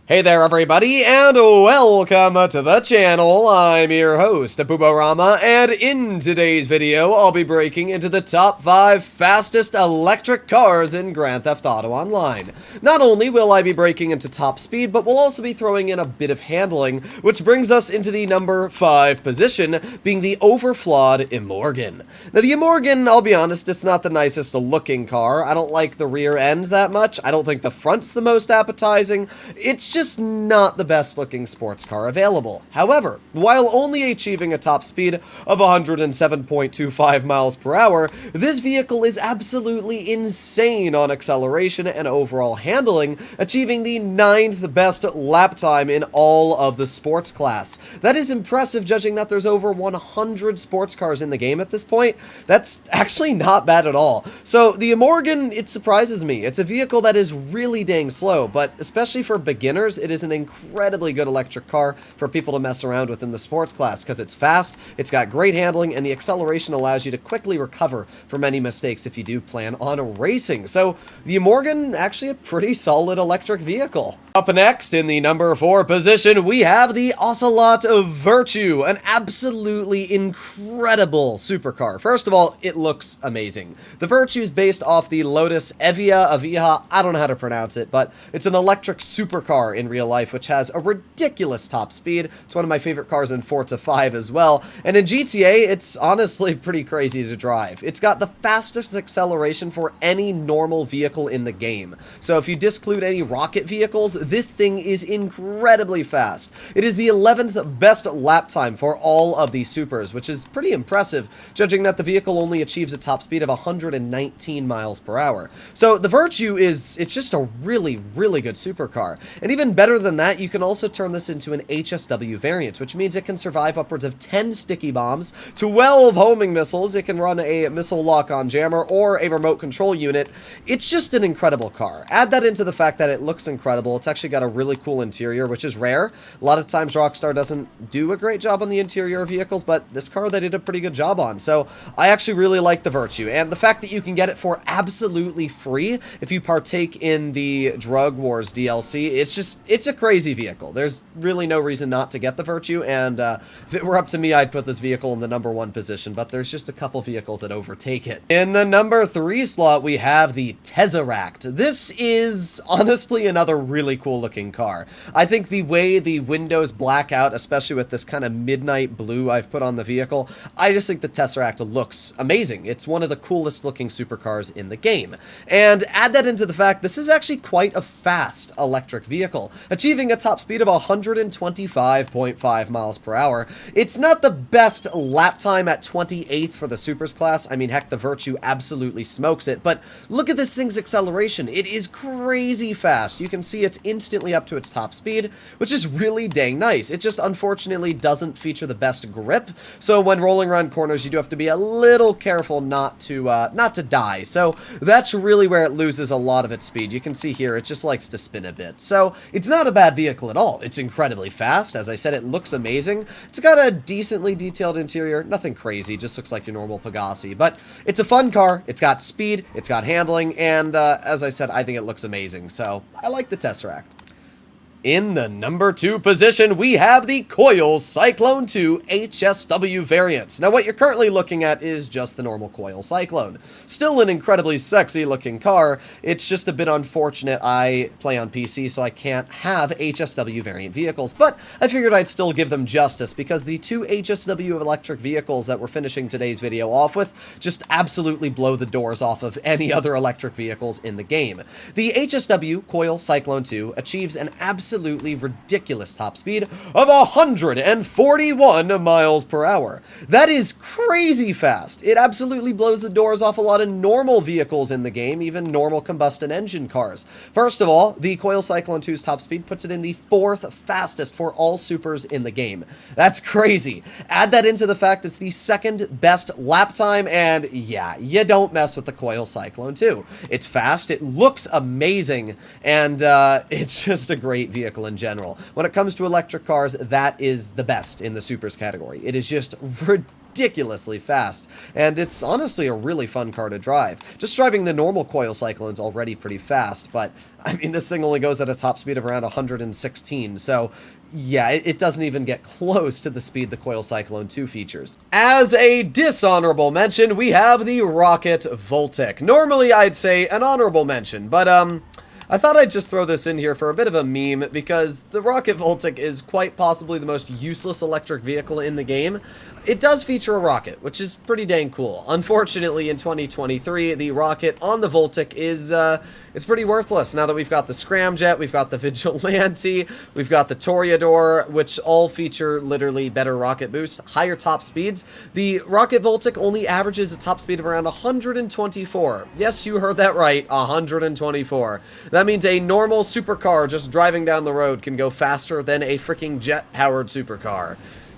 Hey there everybody, and welcome to the channel. I'm your host, Booborama, and in today's video, I'll be breaking into the top 5 fastest electric cars in Grand Theft Auto Online. Not only will I be breaking into top speed, but we'll also be throwing in a bit of handling, which brings us into the number 5 position, being the overflawed Imorgan. Now the Imorgan, I'll be honest, it's not the nicest looking car. I don't like the rear end that much. I don't think the front's the most appetizing. It's just not the best looking sports car available. However, while only achieving a top speed of 107.25 miles per hour, this vehicle is absolutely insane on acceleration and overall handling, achieving the 9th best lap time in all of the sports class. That is impressive, judging that there's over 100 sports cars in the game at this point. That's actually not bad at all. So the Imorgan, it surprises me. It's a vehicle that is really dang slow, but especially for beginners, it is an incredibly good electric car for people to mess around with in the sports class because it's fast, it's got great handling, and the acceleration allows you to quickly recover from any mistakes if you do plan on racing. So the Imorgan, actually a pretty solid electric vehicle. Up next, in the number 4 position, we have the Ocelot Virtue, an absolutely incredible supercar. First of all, it looks amazing. The Virtue is based off the Lotus Evija, I don't know how to pronounce it, but it's an electric supercar in real life, which has a ridiculous top speed. It's one of my favorite cars in Forza 5 as well, and in GTA, it's honestly pretty crazy to drive. It's got the fastest acceleration for any normal vehicle in the game. So if you disclude any rocket vehicles, this thing is incredibly fast. It is the 11th best lap time for all of the supers, which is pretty impressive, judging that the vehicle only achieves a top speed of 119 miles per hour. So the Virtue it's just a really, really good supercar. And even better than that, you can also turn this into an HSW variant, which means it can survive upwards of 10 sticky bombs, 12 homing missiles, it can run a missile lock-on jammer, or a remote control unit. It's just an incredible car. Add that into the fact that it looks incredible. It's actually got a really cool interior, which is rare. A lot of times Rockstar doesn't do a great job on the interior of vehicles, but this car they did a pretty good job on. So I actually really like the Virtue, and the fact that you can get it for absolutely free if you partake in the Drug Wars DLC, it's a crazy vehicle. There's really no reason not to get the Virtue, and if it were up to me, I'd put this vehicle in the number 1 position, but there's just a couple vehicles that overtake it. In the number 3 slot, we have the Tesseract. This is honestly another really cool looking car. I think the way the windows black out, especially with this kind of midnight blue I've put on the vehicle, I just think the Tesseract looks amazing. It's one of the coolest looking supercars in the game. And add that into the fact this is actually quite a fast electric vehicle, achieving a top speed of 125.5 miles per hour. It's not the best lap time at 28th for the supers class. I mean, heck, the Virtue absolutely smokes it, but look at this thing's acceleration. It is crazy fast. You can see it's instantly up to its top speed, which is really dang nice. It just unfortunately doesn't feature the best grip, so when rolling around corners, you do have to be a little careful not to die. So that's really where it loses a lot of its speed. You can see here, it just likes to spin a bit. So it's not a bad vehicle at all. It's incredibly fast. As I said, it looks amazing. It's got a decently detailed interior. Nothing crazy, just looks like your normal Pegasi. But it's a fun car. It's got speed. It's got handling. And as I said, I think it looks amazing. So I like the Tesseract. In the number 2 position, we have the Coil Cyclone 2 HSW variant. Now, what you're currently looking at is just the normal Coil Cyclone. Still an incredibly sexy looking car. It's just a bit unfortunate I play on PC, so I can't have HSW variant vehicles, but I figured I'd still give them justice because the 2 HSW electric vehicles that we're finishing today's video off with just absolutely blow the doors off of any other electric vehicles in the game. The HSW Coil Cyclone 2 achieves an absolutely ridiculous top speed of 141 miles per hour. That is crazy fast. It absolutely blows the doors off a lot of normal vehicles in the game, even normal combustion engine cars. First of all, the Coil Cyclone 2's top speed puts it in the 4th fastest for all supers in the game. That's crazy. Add that into the fact it's the 2nd best lap time, and yeah, you don't mess with the Coil Cyclone 2. It's fast, it looks amazing, and it's just a great vehicle in general. When it comes to electric cars, that is the best in the supers category. It is just ridiculous ridiculously fast, and it's honestly a really fun car to drive. Just driving the normal Coil Cyclone's already pretty fast, but I mean, this thing only goes at a top speed of around 116, so yeah, it doesn't even get close to the speed the Coil Cyclone 2 features. As a dishonorable mention, we have the Rocket Voltec. Normally, I'd say an honorable mention, but I thought I'd just throw this in here for a bit of a meme, because the Rocket Voltec is quite possibly the most useless electric vehicle in the game. It does feature a rocket, which is pretty dang cool. Unfortunately, in 2023, the rocket on the Voltec is, it's pretty worthless. Now that we've got the Scramjet, we've got the Vigilante, we've got the Toreador, which all feature literally better rocket boost, higher top speeds. The Rocket Voltec only averages a top speed of around 124. Yes, you heard that right, 124. That means a normal supercar just driving down the road can go faster than a freaking jet-powered supercar.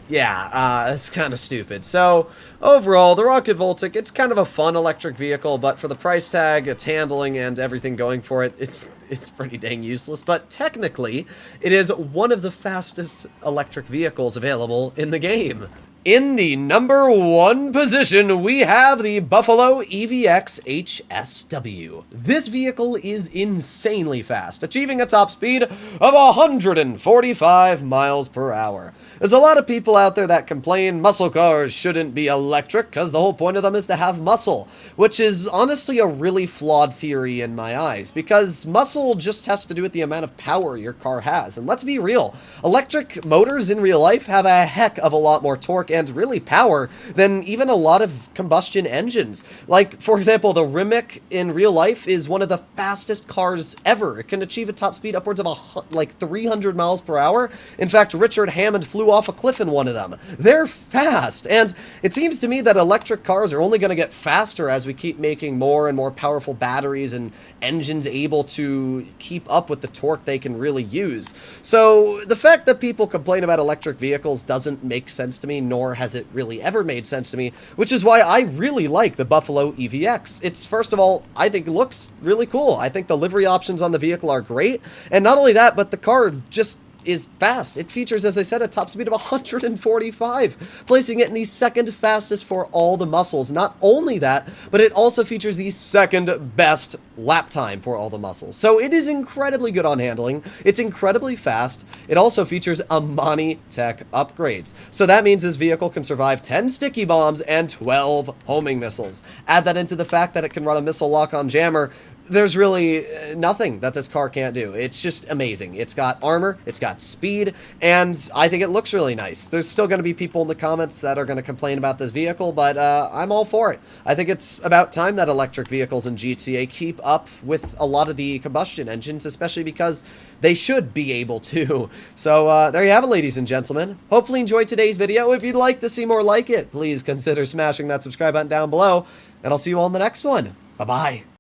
Yeah, that's kind of stupid. So, overall, the Rocket Voltec, it's kind of a fun electric vehicle, but for the price tag, its handling, and everything going for it, it's pretty dang useless. But technically, it is one of the fastest electric vehicles available in the game. In the number 1 position, we have the Buffalo EVX HSW. This vehicle is insanely fast, achieving a top speed of 145 miles per hour. There's a lot of people out there that complain muscle cars shouldn't be electric because the whole point of them is to have muscle, which is honestly a really flawed theory in my eyes, because muscle just has to do with the amount of power your car has. And let's be real, electric motors in real life have a heck of a lot more torque and really power than even a lot of combustion engines. Like, for example, the Rimac in real life is one of the fastest cars ever. It can achieve a top speed upwards of like 300 miles per hour. In fact, Richard Hammond flew off a cliff in one of them. They're fast, and it seems to me that electric cars are only going to get faster as we keep making more and more powerful batteries and engines able to keep up with the torque they can really use. So the fact that people complain about electric vehicles doesn't make sense to me, nor has it really ever made sense to me, which is why I really like the Buffalo EVX. It's, first of all, I think it looks really cool. I think the livery options on the vehicle are great, and not only that, but the car just is fast. It features, as I said, a top speed of 145, placing it in the second fastest for all the muscles. Not only that, but it also features the second best lap time for all the muscles. So it is incredibly good on handling. It's incredibly fast. It also features Amani Tech upgrades. So that means this vehicle can survive 10 sticky bombs and 12 homing missiles. Add that into the fact that it can run a missile lock-on jammer. There's really nothing that this car can't do. It's just amazing. It's got armor, it's got speed, and I think it looks really nice. There's still going to be people in the comments that are going to complain about this vehicle, but I'm all for it. I think it's about time that electric vehicles in GTA keep up with a lot of the combustion engines, especially because they should be able to. So there you have it, ladies and gentlemen. Hopefully you enjoyed today's video. If you'd like to see more like it, please consider smashing that subscribe button down below, and I'll see you all in the next one. Bye-bye.